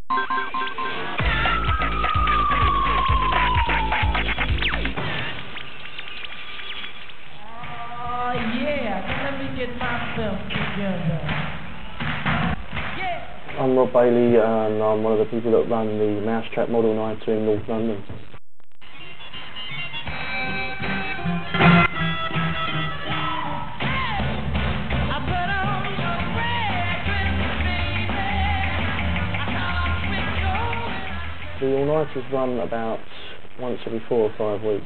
I'm Rob Bailey and I'm one of the people that run the Mousetrap model night in North London. The all-nighters run about once every 4 or 5 weeks.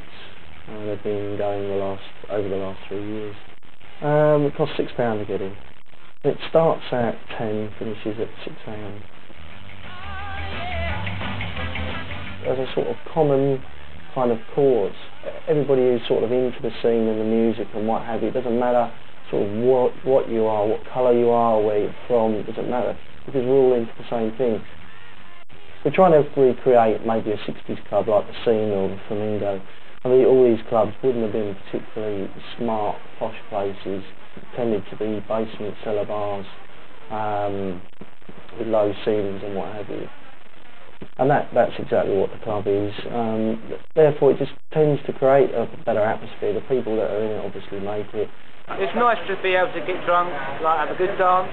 They've been going over the last 3 years. It costs £6 to get in. It starts at 10, finishes at 6 AM. As a sort of common kind of cause, everybody is sort of into the scene and the music and what have you. It doesn't matter sort of what you are, what colour you are, or where you're from, it doesn't matter, because we're all into the same thing. We're trying to recreate maybe a 60s club like the Scene or the Flamingo. I mean, all these clubs wouldn't have been particularly smart, posh places. It tended to be basement cellar bars with low ceilings and what have you. And that's exactly what the club is. Therefore, it just tends to create a better atmosphere. The people that are in it obviously make it. It's nice to be able to get drunk, like have a good dance,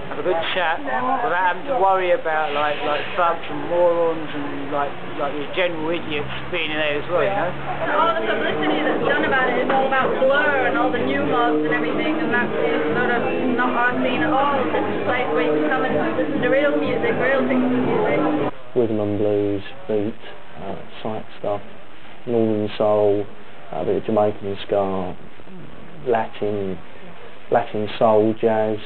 have a good chat, without having to worry about like thugs and morons and like the general idiots being in there as well, you know. All the publicity that's done about it is all about Blur and all the new mobs and everything, and that is sort of not our scene at all. This is a place where you can come and listen to real music, real technical music. Rhythm and blues, beat, psych stuff, northern soul, a bit of Jamaican ska, Latin soul, jazz.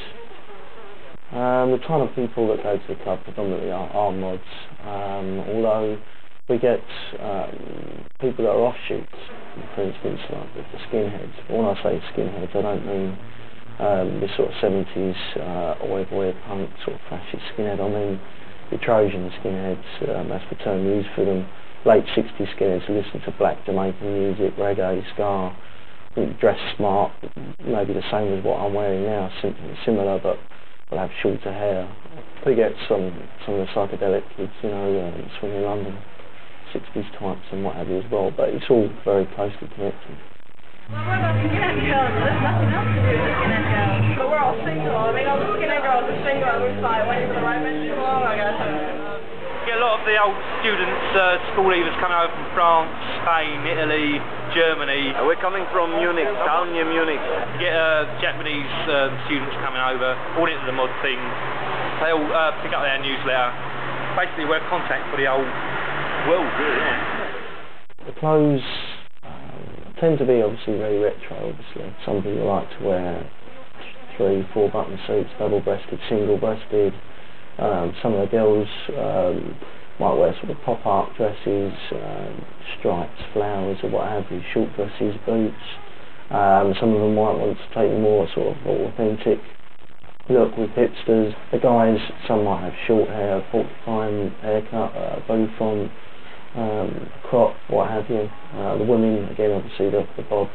The kind of people that go to the club predominantly are mods, although we get people that are offshoots, for instance like the skinheads. When I say skinheads, I don't mean this sort of 70s oi punk sort of fascist skinhead. I mean the Trojan skinheads, that's the term used for them. Late 60s skinheads who listen to black Jamaican music, reggae, ska, dress smart, maybe the same as what I'm wearing now, similar, but will have shorter hair. We get some of the psychedelic kids, you know, swinging London, 60s types and what have you as well, but it's all very closely connected. Well, we're about skinhead girls, so there's nothing else to do with skinhead girls. But we're all single. I mean, all the skinhead girls are single, and we're just like waiting for the right man to come along, I guess. Get a lot of the old students, school leavers coming over from France, Spain, Italy, Germany. We're coming from Munich, down near Munich. Get Japanese students coming over, all into the mod thing. They all pick up their newsletter. Basically, we're contact for the old world, really. The clothes tend to be obviously very retro, obviously. Some people like to wear 3, 4 button suits, double-breasted, single-breasted. Some of the girls might wear sort of pop-art dresses, stripes, flowers or what have you, short dresses, boots. Some of them might want to take a more sort of authentic look with hipsters. The guys, some might have short hair, porcupine haircut, bouffant, crop, what have you. The women, again, obviously the bob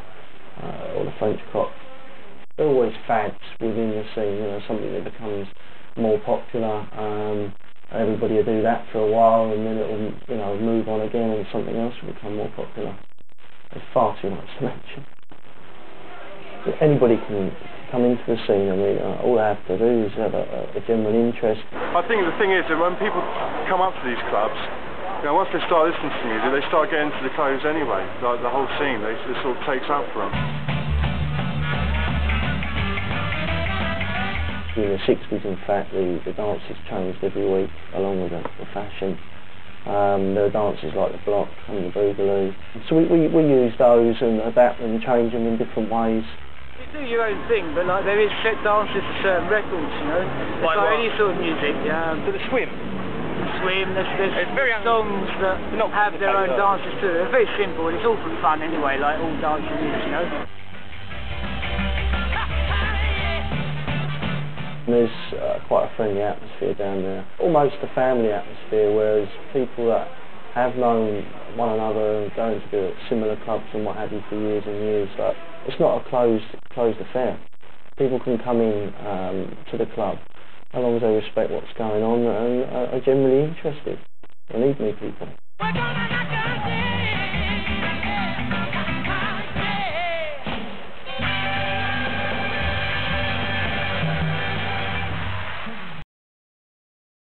or the French crop. They're always fads within the scene, you know, something that becomes more popular. Everybody will do that for a while and then it will, you know, move on again and something else will become more popular. There's far too much to mention. Anybody can come into the scene. I mean, all they have to do is have a general interest. I think the thing is that when people come up to these clubs, you know, once they start listening to music, they start getting into the clothes anyway. Like the whole scene, it sort of takes up for them. In the 60s, in fact, the dances changed every week along with the fashion. There are dances like the block and the boogaloo. So we use those and adapt and change them in different ways. You do your own thing, but like there is set dances for certain records, you know. It's like any sort of music. To the swim. There's very songs that have their own dances too. They're very simple and it's all for fun anyway, like all dancing is, you know. There's quite a friendly atmosphere down there, almost a family atmosphere, whereas people that have known one another and going to the similar clubs and what have you for years and years, but it's not a closed affair. People can come in to the club as long as they respect what's going on are generally interested. I need new people.